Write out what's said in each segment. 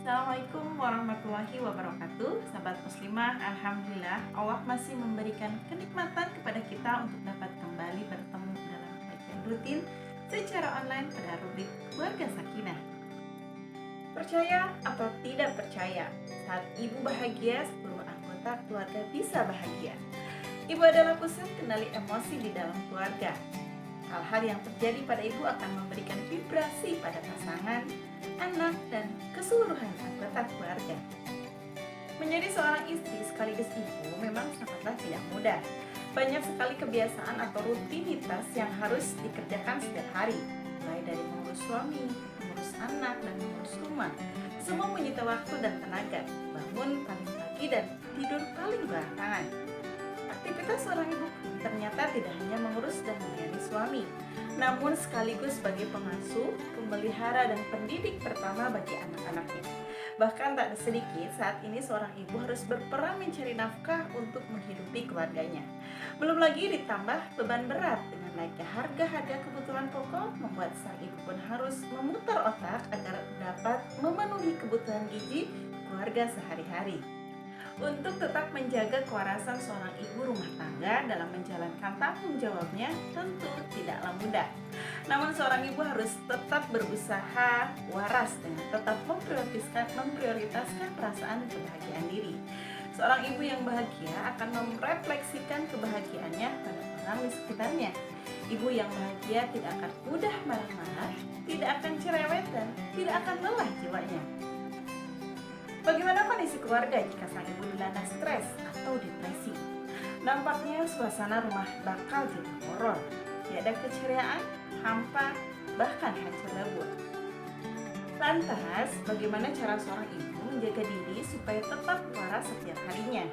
Assalamualaikum warahmatullahi wabarakatuh. Sahabat muslimah, alhamdulillah Allah masih memberikan kenikmatan kepada kita untuk dapat kembali bertemu dalam kajian rutin secara online pada rubrik Keluarga Sakinah. Percaya atau tidak percaya, saat ibu bahagia, seluruh anggota keluarga bisa bahagia. Ibu adalah pusat kendali emosi di dalam keluarga. Hal-hal yang terjadi pada ibu akan memberikan vibrasi pada pasangan, anak, dan keseluruhan anggota keluarga. Menjadi seorang istri sekaligus ibu memang sangatlah tidak mudah. Banyak sekali kebiasaan atau rutinitas yang harus dikerjakan setiap hari, mulai dari mengurus suami, mengurus anak, dan mengurus rumah. Semua menyita waktu dan tenaga, bangun paling pagi dan tidur paling belakangan. Aktivitas seorang ibu ternyata tidak hanya mengurus dan melayani suami, namun sekaligus sebagai pengasuh, pemelihara, dan pendidik pertama bagi anak-anaknya. Bahkan tak sedikit saat ini seorang ibu harus berperan mencari nafkah untuk menghidupi keluarganya. Belum lagi ditambah beban berat dengan naiknya harga-harga kebutuhan pokok, membuat sang ibu pun harus memutar otak agar dapat memenuhi kebutuhan gizi keluarga sehari-hari. Untuk tetap menjaga kewarasan seorang ibu rumah tangga dalam menjalankan tanggung jawabnya tentu tidaklah mudah. Namun seorang ibu harus tetap berusaha waras dengan tetap memprioritaskan perasaan dan kebahagiaan diri. Seorang ibu yang bahagia akan merefleksikan kebahagiaannya pada orang di sekitarnya. Ibu yang bahagia tidak akan mudah marah-marah, tidak akan cerewet, dan tidak akan lelah jiwanya. Bagaimana kondisi keluarga jika sang ibu dilanda stres atau depresi? Nampaknya suasana rumah bakal jadi horor. Tiada keceriaan, hampa, bahkan hancur lebur. Lantas, bagaimana cara seorang ibu menjaga diri supaya tetap waras setiap harinya?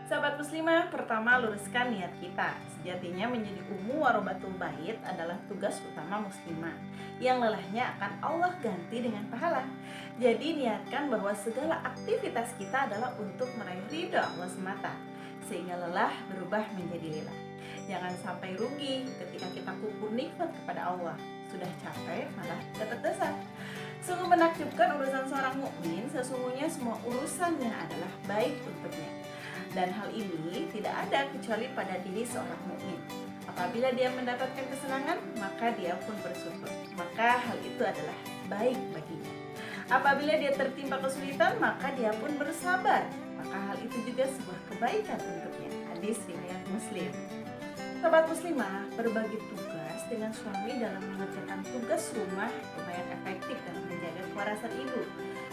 Sahabat muslimah, pertama luruskan niat kita. Sejatinya menjadi ummu warobatul bait adalah tugas utama muslimah yang lelahnya akan Allah ganti dengan pahala. Jadi niatkan bahwa segala aktivitas kita adalah untuk meraih ridho Allah semata, sehingga lelah berubah menjadi lelah. Jangan sampai rugi ketika kita kufur nikmat kepada Allah. Sudah capek malah dapat dosa. Sungguh menakjubkan urusan seorang mukmin, sesungguhnya semua urusannya adalah baik untuknya. Dan hal ini tidak ada kecuali pada diri seorang mukmin. Apabila dia mendapatkan kesenangan, maka dia pun bersyukur. Maka hal itu adalah baik baginya. Apabila dia tertimpa kesulitan, maka dia pun bersabar. Maka hal itu juga sebuah kebaikan untuknya. Hadis riwayat Muslim. Sobat muslimah, berbagi tugas dengan suami dalam mengerjakan tugas rumah lumayan efektif dan menjaga kewarasan ibu.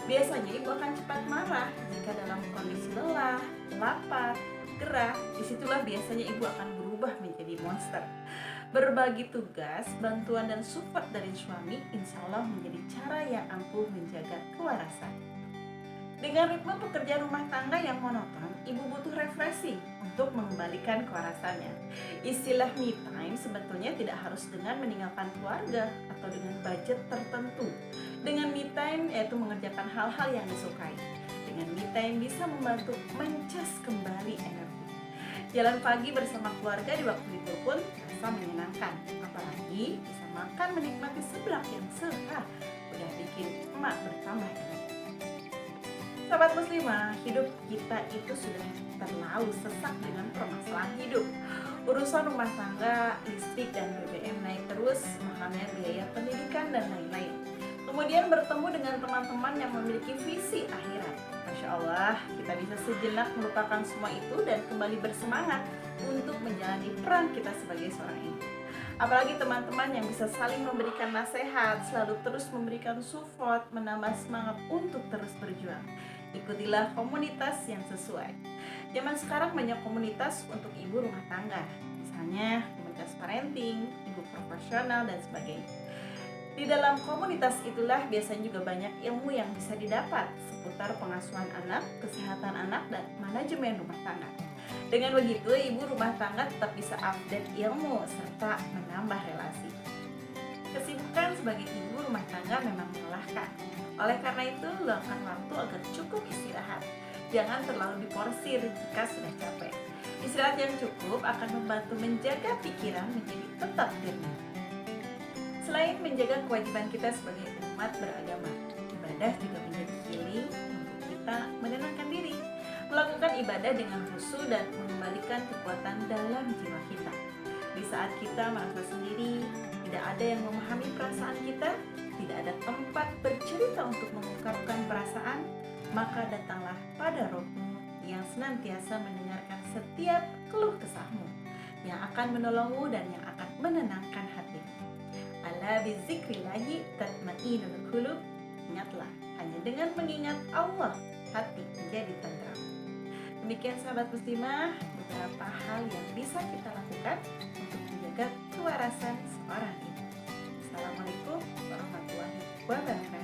Biasanya ibu akan cepat marah jika dalam kondisi lelah, lapar, gerah. Disitulah biasanya ibu akan berubah menjadi monster. Berbagi tugas, bantuan, dan support dari suami insya Allah menjadi cara yang ampuh menjaga kewarasan. Dengan ritme pekerjaan rumah tangga yang monoton, ibu butuh refreshing untuk mengembalikan kewarasannya. Istilah me time sebetulnya tidak harus dengan meninggalkan keluarga atau dengan budget tertentu. Dengan me time yaitu mengerjakan hal-hal yang disukai. Dengan me time bisa membantu mencas kembali energi. Jalan pagi bersama keluarga di waktu libur pun terasa menyenangkan. Apalagi bisa makan menikmati seblak yang sehat. Udah bikin emak bertambah energi. Sahabat muslimah, hidup kita itu sudah terlalu sesak dengan permasalahan hidup. Urusan rumah tangga, listrik, dan BBM naik terus, mahalnya biaya pendidikan, dan lain-lain. Kemudian bertemu dengan teman-teman yang memiliki visi akhirat. Masya Allah, kita bisa sejenak melupakan semua itu dan kembali bersemangat untuk menjalani peran kita sebagai seorang ibu. Apalagi teman-teman yang bisa saling memberikan nasihat, selalu terus memberikan support, menambah semangat untuk terus berjuang. Ikutilah komunitas yang sesuai. Zaman sekarang banyak komunitas untuk ibu rumah tangga, misalnya komunitas parenting, ibu profesional, dan sebagainya. Di dalam komunitas itulah biasanya juga banyak ilmu yang bisa didapat seputar pengasuhan anak, kesehatan anak, dan manajemen rumah tangga. Dengan begitu, ibu rumah tangga tetap bisa update ilmu serta menambah relasi. Kesibukan sebagai ibu rumah tangga memang melelahkan. Oleh karena itu, luangkan waktu agar cukup istirahat. Jangan terlalu diporsir jika sudah capek. Istirahat yang cukup akan membantu menjaga pikiran menjadi tetap jernih. Selain menjaga kewajiban kita sebagai umat beragama, ibadah juga menjadi ibadah dengan khusyuk dan mengembalikan kekuatan dalam jiwa kita. Di saat kita merasa sendiri, tidak ada yang memahami perasaan kita, tidak ada tempat bercerita untuk mengungkapkan perasaan, maka datanglah pada Roh-Mu yang senantiasa mendengarkan setiap keluh kesahmu, yang akan menolongmu dan yang akan menenangkan hatimu. Ala bizikrillahi tatma'innul qulub. Ingatlah, hanya dengan mengingat Allah, hati menjadi tentram. Demikian sahabat muslimah, beberapa hal yang bisa kita lakukan untuk menjaga kewarasan seorang ibu. Assalamualaikum warahmatullahi wabarakatuh.